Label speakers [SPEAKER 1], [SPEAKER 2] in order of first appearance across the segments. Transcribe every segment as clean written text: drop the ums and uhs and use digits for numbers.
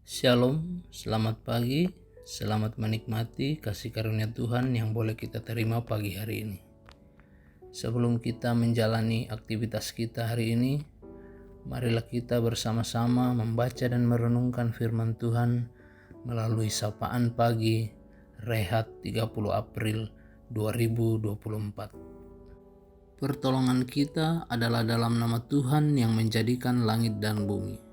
[SPEAKER 1] Shalom, selamat pagi, selamat menikmati kasih karunia Tuhan yang boleh kita terima pagi hari ini. Sebelum kita menjalani aktivitas kita hari ini, marilah kita bersama-sama membaca dan merenungkan firman Tuhan melalui sapaan pagi Rehat 30 April 2024. Pertolongan kita adalah dalam nama Tuhan yang menjadikan langit dan bumi.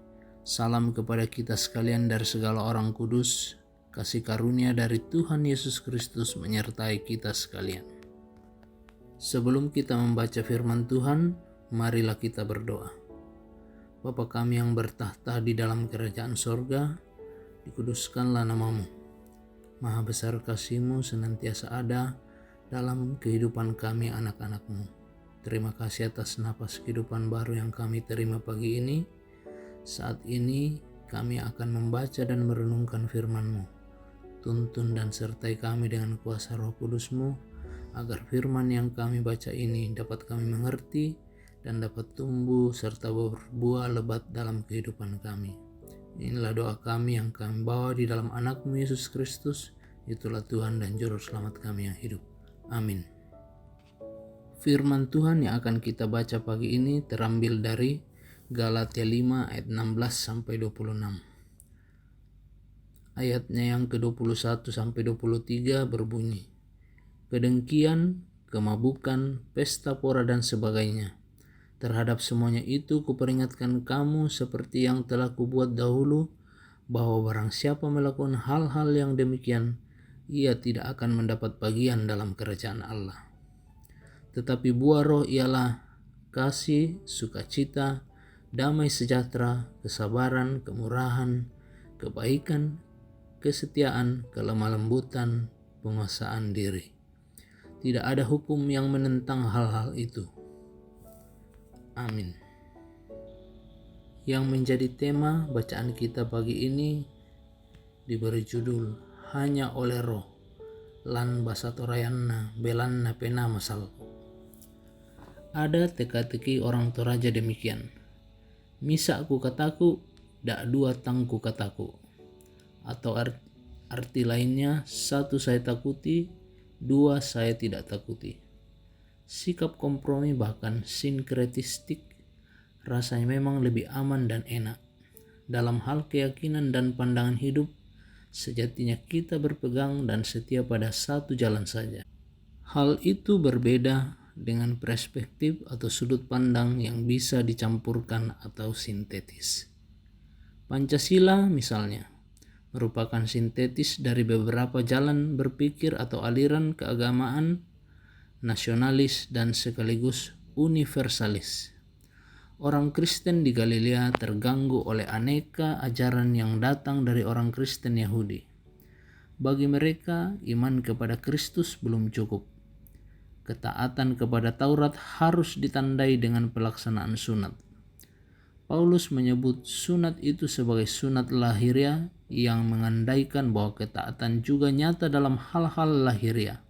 [SPEAKER 1] Salam kepada kita sekalian dari segala orang kudus, kasih karunia dari Tuhan Yesus Kristus menyertai kita sekalian. Sebelum kita membaca firman Tuhan, marilah kita berdoa. Bapa kami yang bertahta di dalam kerajaan sorga, dikuduskanlah namamu. Maha besar kasih-Mu senantiasa ada dalam kehidupan kami anak-anak-Mu. Terima kasih atas napas kehidupan baru yang kami terima pagi ini. Saat ini kami akan membaca dan merenungkan firman-Mu. Tuntun dan sertai kami dengan kuasa Roh Kudus-Mu, agar firman yang kami baca ini dapat kami mengerti dan dapat tumbuh serta berbuah lebat dalam kehidupan kami. Inilah doa kami yang kami bawa di dalam anak-Mu Yesus Kristus, itulah Tuhan dan Juru Selamat kami yang hidup. Amin. Firman Tuhan yang akan kita baca pagi ini terambil dari Galatia 5 ayat 16-26. Ayatnya yang ke-21 sampai 23 berbunyi, kedengkian, kemabukan, pesta pora dan sebagainya. Terhadap semuanya itu kuperingatkan kamu seperti yang telah kubuat dahulu, bahwa barang siapa melakukan hal-hal yang demikian, ia tidak akan mendapat bagian dalam kerajaan Allah. Tetapi buah roh ialah kasih, sukacita, damai sejahtera, kesabaran, kemurahan, kebaikan, kesetiaan, kelemah lembutan, penguasaan diri. Tidak ada hukum yang menentang hal-hal itu. Amin. Yang menjadi tema bacaan kita pagi ini diberi judul Hanya oleh Roh, lan basa Torayanna belanna pena masal. Ada teka-teki orang Toraja demikian. Misa ku kataku, dak dua tangku kataku. Atau arti lainnya, satu saya takuti, dua saya tidak takuti. Sikap kompromi bahkan sinkretistik rasanya memang lebih aman dan enak. Dalam hal keyakinan dan pandangan hidup, sejatinya kita berpegang dan setia pada satu jalan saja. Hal itu berbeda dengan perspektif atau sudut pandang yang bisa dicampurkan atau sintetis. Pancasila misalnya merupakan sintetis dari beberapa jalan berpikir atau aliran keagamaan, nasionalis dan sekaligus universalis. Orang Kristen di Galilea terganggu oleh aneka ajaran yang datang dari orang Kristen Yahudi. Bagi mereka, iman kepada Kristus belum cukup. Ketaatan kepada Taurat harus ditandai dengan pelaksanaan sunat. Paulus menyebut sunat itu sebagai sunat lahiriah yang mengandaikan bahwa ketaatan juga nyata dalam hal-hal lahiriah.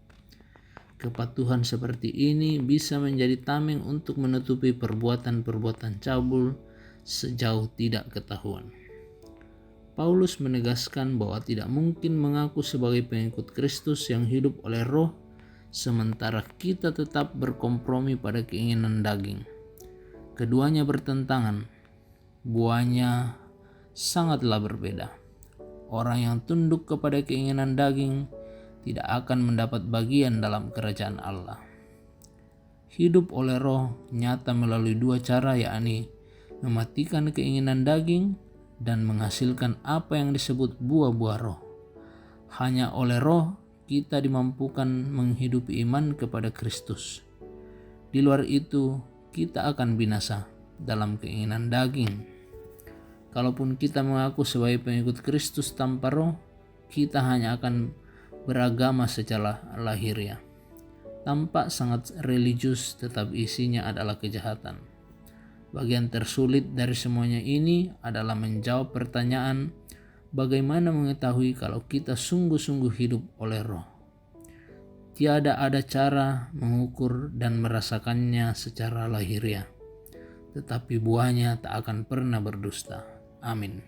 [SPEAKER 1] Kepatuhan seperti ini bisa menjadi tameng untuk menutupi perbuatan-perbuatan cabul sejauh tidak ketahuan. Paulus menegaskan bahwa tidak mungkin mengaku sebagai pengikut Kristus yang hidup oleh Roh sementara kita tetap berkompromi pada keinginan daging. Keduanya bertentangan, buahnya sangatlah berbeda. Orang yang tunduk kepada keinginan daging tidak akan mendapat bagian dalam kerajaan Allah. Hidup oleh Roh nyata melalui dua cara, yakni mematikan keinginan daging dan menghasilkan apa yang disebut buah-buah Roh. Hanya oleh Roh kita dimampukan menghidupi iman kepada Kristus. Di luar itu, kita akan binasa dalam keinginan daging. Kalaupun kita mengaku sebagai pengikut Kristus tanpa Roh, kita hanya akan beragama secara lahiriah. Tampak sangat religius, tetapi isinya adalah kejahatan. Bagian tersulit dari semuanya ini adalah menjawab pertanyaan, bagaimana mengetahui kalau kita sungguh-sungguh hidup oleh Roh? Tiada ada cara mengukur dan merasakannya secara lahiriah, tetapi buahnya tak akan pernah berdusta. Amin.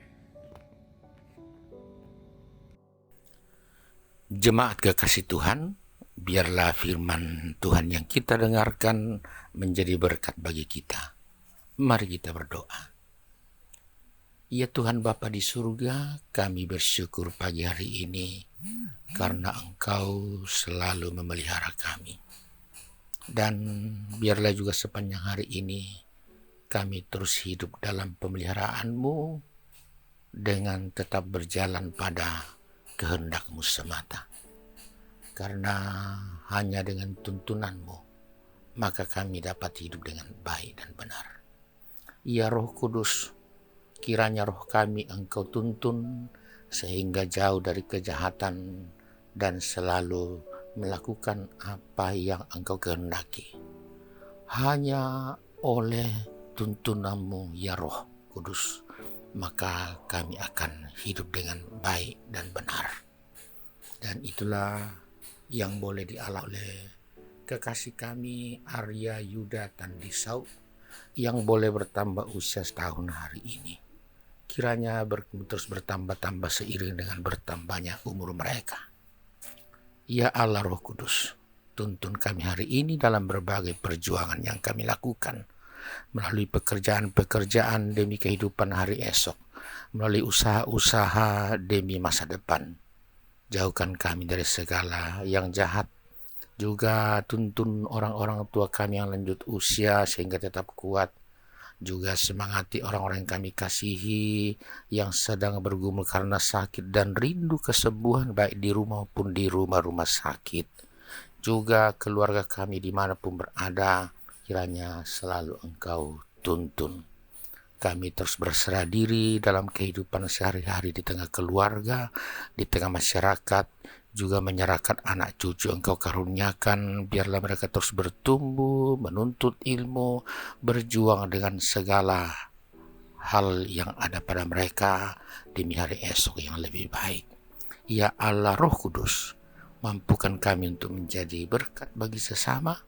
[SPEAKER 2] Jemaat kekasih Tuhan, biarlah firman Tuhan yang kita dengarkan menjadi berkat bagi kita. Mari kita berdoa. Ya Tuhan Bapa di surga, kami bersyukur pagi hari ini karena Engkau selalu memelihara kami. Dan biarlah juga sepanjang hari ini kami terus hidup dalam pemeliharaan-Mu dengan tetap berjalan pada kehendak-Mu semata. Karena hanya dengan tuntunan-Mu, maka kami dapat hidup dengan baik dan benar. Ya Roh Kudus, kiranya roh kami Engkau tuntun sehingga jauh dari kejahatan dan selalu melakukan apa yang Engkau kehendaki. Hanya oleh tuntunan-Mu ya Roh Kudus, maka kami akan hidup dengan baik dan benar. Dan itulah yang boleh dialami oleh kekasih kami Arya Yuda Tandisau yang boleh bertambah usia setahun hari ini. Kiranya terus bertambah-tambah seiring dengan bertambahnya umur mereka. Ya Allah Roh Kudus, tuntun kami hari ini dalam berbagai perjuangan yang kami lakukan, melalui pekerjaan-pekerjaan demi kehidupan hari esok, melalui usaha-usaha demi masa depan. Jauhkan kami dari segala yang jahat. Juga tuntun orang-orang tua kami yang lanjut usia sehingga tetap kuat. Juga semangati orang-orang yang kami kasihi yang sedang bergumul karena sakit dan rindu kesembuhan baik di rumah maupun di rumah-rumah sakit. Juga keluarga kami dimanapun berada, kiranya selalu Engkau tuntun. Kami terus berserah diri dalam kehidupan sehari-hari di tengah keluarga, di tengah masyarakat, juga menyerahkan anak cucu Engkau karuniakan, biarlah mereka terus bertumbuh, menuntut ilmu, berjuang dengan segala hal yang ada pada mereka demi hari esok yang lebih baik. Ya Allah Roh Kudus, mampukan kami untuk menjadi berkat bagi sesama,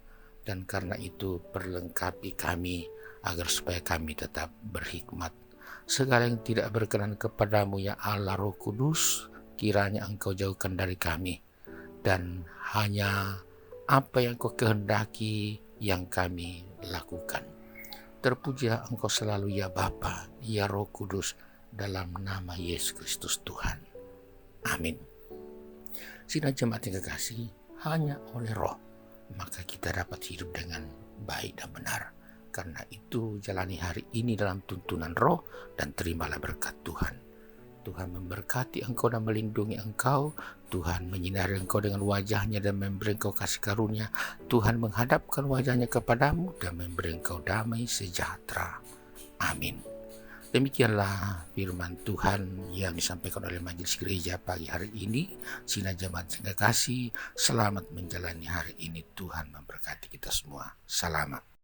[SPEAKER 2] dan karena itu perlengkapi kami agar supaya kami tetap berhikmat. Segala yang tidak berkenan kepadamu ya Allah Roh Kudus, kiranya Engkau jauhkan dari kami, dan hanya apa yang Kau kehendaki yang kami lakukan. Terpujilah Engkau selalu ya Bapa, ya Roh Kudus, dalam nama Yesus Kristus Tuhan. Amin. Sidang jemaat yang kekasih, hanya oleh roh maka kita dapat hidup dengan baik dan benar. Karena itu jalani hari ini dalam tuntunan roh dan terimalah berkat Tuhan. Tuhan memberkati engkau dan melindungi engkau. Tuhan menyinari engkau dengan wajahnya dan memberi engkau kasih karunia. Tuhan menghadapkan wajahnya kepadamu dan memberi engkau damai sejahtera. Amin. Demikianlah firman Tuhan yang disampaikan oleh Majelis Gereja pagi hari ini. Sidang jemaat yang kekasih, selamat menjalani hari ini. Tuhan memberkati kita semua. Selamat.